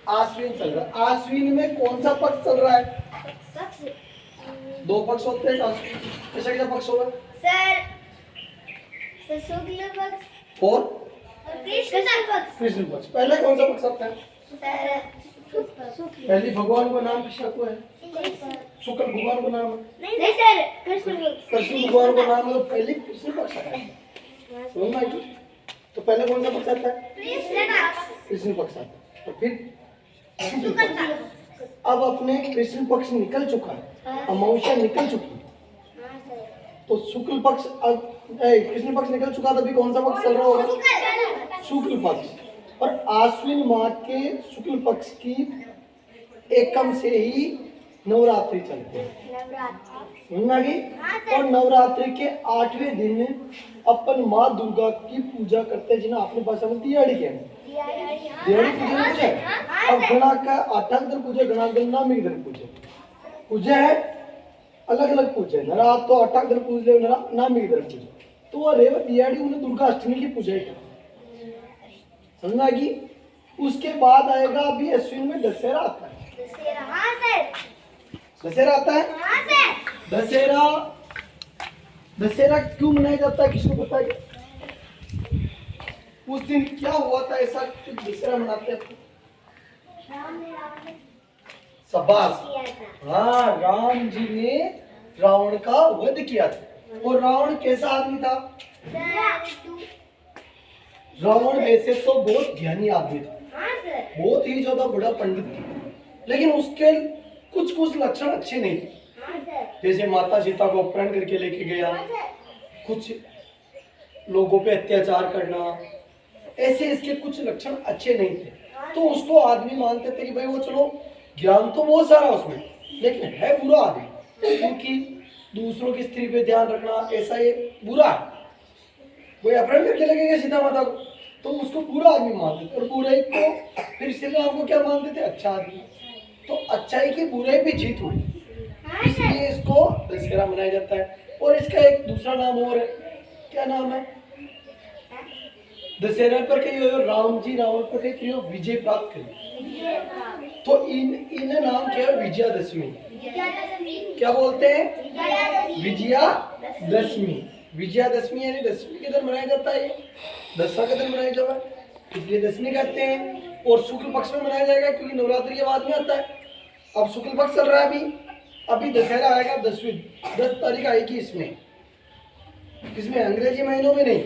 आश्विन चल रहा है। आश्विन में कौन सा पक्ष चल रहा है? दो पक्ष होते हैं। कैसा क्या पक्ष होगा सर शुक्ल पक्ष और कृष्ण पक्ष। कृष्ण पक्ष। पहले कौन सा पक्ष आता है? शुक्ल। पहले भगवान का नाम कृष्ण को है, शुक्ल भगवान का नाम है। नहीं सर कृष्ण पक्ष। कृष्ण भगवान का नाम है तो पहले कृष्ण पक्ष आता है। समझना है? तो पहले कौन सा पक्ष आता है? कृष्ण पक्ष आता है। तो फिर शुक्ल पक्ष। अब अपने कृष्ण पक्ष निकल चुका है, अमावस्या निकल चुकी है, तो शुक्ल पक्ष अब कृष्ण पक्ष निकल चुका था। अभी कौन सा पक्ष चल रहा होगा? शुक्ल पक्ष। और आश्विन माह के शुक्ल पक्ष की एकम से ही नवरात्रि चलते हैं। समझना कि? और नवरात्रि के 8वें दिन अपन माँ दुर्गा की पूजा करते हैं, जिन्हें अपने भाषा में दिहाड़ी कहते हैं। दिहाड़ी पूजा पूजा है। अब गणा का 8 दिन पूजा, गणा नामी दिन पूजा पूजा है, अलग अलग पूजा है। नरा तो 8 दिन पूज ले, नरा नामी दिन पूजा। तो वो रेव दिहाड़ी उन्हें दुर्गा अष्टमी की पूजा ही करते। समझना कि? उसके बाद आएगा अभी अश्विन में दशहरा आता है। दशहरा आता है। दशहरा क्यों मनाया जाता है, किसको पता है क्या? उस दिन क्या हुआ था ऐसा कि दशहरा मनाते हैं? शाबाश। हाँ, राम जी ने रावण का वध किया था। और रावण कैसा आदमी था? रावण वैसे तो बहुत ज्ञानी आदमी था, बहुत ही ज्यादा बड़ा पंडित था, लेकिन उसके कुछ कुछ लक्षण अच्छे नहीं थे। जैसे माता सीता को अपहरण करके लेके गया, कुछ लोगों पे अत्याचार करना, ऐसे इसके कुछ लक्षण अच्छे नहीं थे। तो उसको आदमी मानते थे कि भाई वो चलो ज्ञान तो बहुत सारा उसमें, लेकिन है बुरा आदमी, क्योंकि दूसरों की स्त्री पे ध्यान रखना ऐसा ये बुरा है। कोई अपहरण करके लगेगा सीता माता को तो उसको बुरा आदमी मानते थे, और बुराई को फिर इसलिए आपको क्या मानते थे? अच्छा आदमी। तो अच्छाई की बुराई पे जीत हुई, इसलिए इसको दशहरा मनाया जाता है। और इसका एक दूसरा नाम और है। क्या नाम है? दशहरा पर कहीं राम जी रावण पर कहीं विजय प्राप्त करी, तो इन नाम क्या है? विजयादशमी। क्या बोलते हैं? विजयादशमी। विजयादशमी यानी दशमी के दिन मनाया जाता है। दशहरा के दिन मनाया जाता है, इसलिए दशमी कहते हैं। और शुक्ल पक्ष में मनाया जाएगा, क्योंकि नवरात्रि के बाद में आता है। अब शुक्ल पक्ष चल रहा है अभी दशहरा आएगा 10 तारीख आएगी। इसमें किसमें? अंग्रेजी महीनों में नहीं,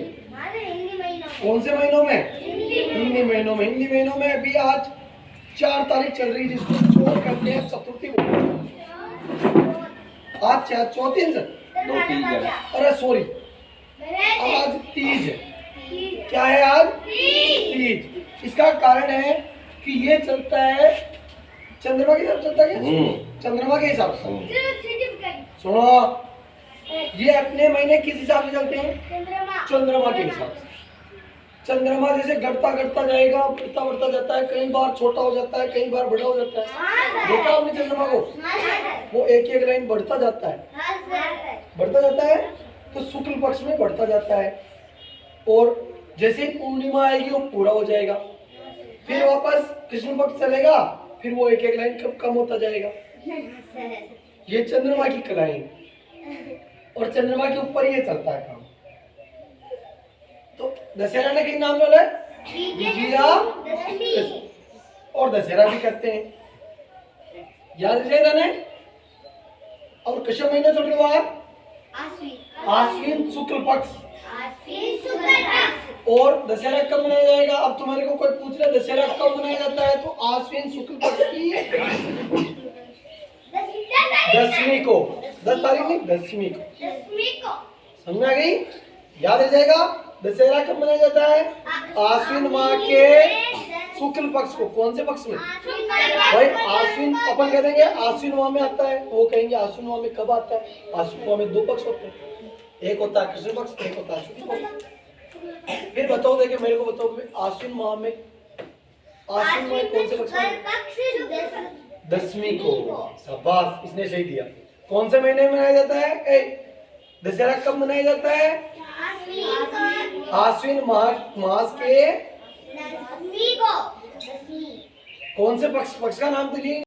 कौन से महीनों में? हिंदी महीनों में। हिंदी महीनों में अभी आज 4 तारीख चल रही है, जिसको चौथ कहते हैं, चतुर्थी बोलते हैं। आज चौथी है। अरे सॉरी, आज तीज है। क्या है आज? तीज। इसका कारण है कि ये चलता है चंद्रमा के हिसाब से। चलता है चंद्रमा के हिसाब से। सुनो, ये अपने महीने किस हिसाब से चलते हैं? चंद्रमा के हिसाब से। चंद्रमा जैसे घटता घटता जाएगा, बढ़ता जाता है, कई बार छोटा हो जाता है, कई बार बड़ा हो जाता है। देखा आपने चंद्रमा को? वो एक एक लाइन बढ़ता जाता है, तो शुक्ल पक्ष में बढ़ता जाता है। और जैसे पूर्णिमा आएगी वो पूरा हो जाएगा, फिर वापस कृष्ण पक्ष चलेगा, फिर वो एक एक लाइन कम होता जाएगा। ये चंद्रमा की कलाएं, और चंद्रमा के ऊपर ये चलता है काम। तो दशहरा ने किन नाम बोला? विजया। और दशहरा भी करते हैं, याद रखेगा ना। और कश्यप महीना चल रहा है? आश्विन शुक्ल पक्ष। और दशहरा कब मनाया जाएगा? अब तुम्हारे को कोई पूछ रहा है दशहरा कब मनाया जाता है, तो आश्विन शुक्ल पक्ष की 10वीं को। 10 तारीख नहीं, 10वीं को। समझ आ गई? याद रह जाएगा। दशहरा कब मनाया जाता है? आश्विन माह के शुक्ल पक्ष को। कौन से पक्ष में भाई? आश्विन अपन कह देंगे आश्विन माह में आता है, वो कहेंगे आश्विन माह में कब आता है? आश्विन माह में 2 पक्ष होते हैं, एक होता है कृष्ण पक्ष, एक होता है शुक्ल पक्ष। फिर बताओ, देखिए मेरे को बताओ, आश्विन माह में कौन से पक्ष में? 10वीं को। शाबाश, इसने सही दिया। कौन से महीने में मनाया जाता है? दशहरा कब मनाया जाता है? आश्विन मास के कौन से पक्ष पक्ष का नाम तो लिया ही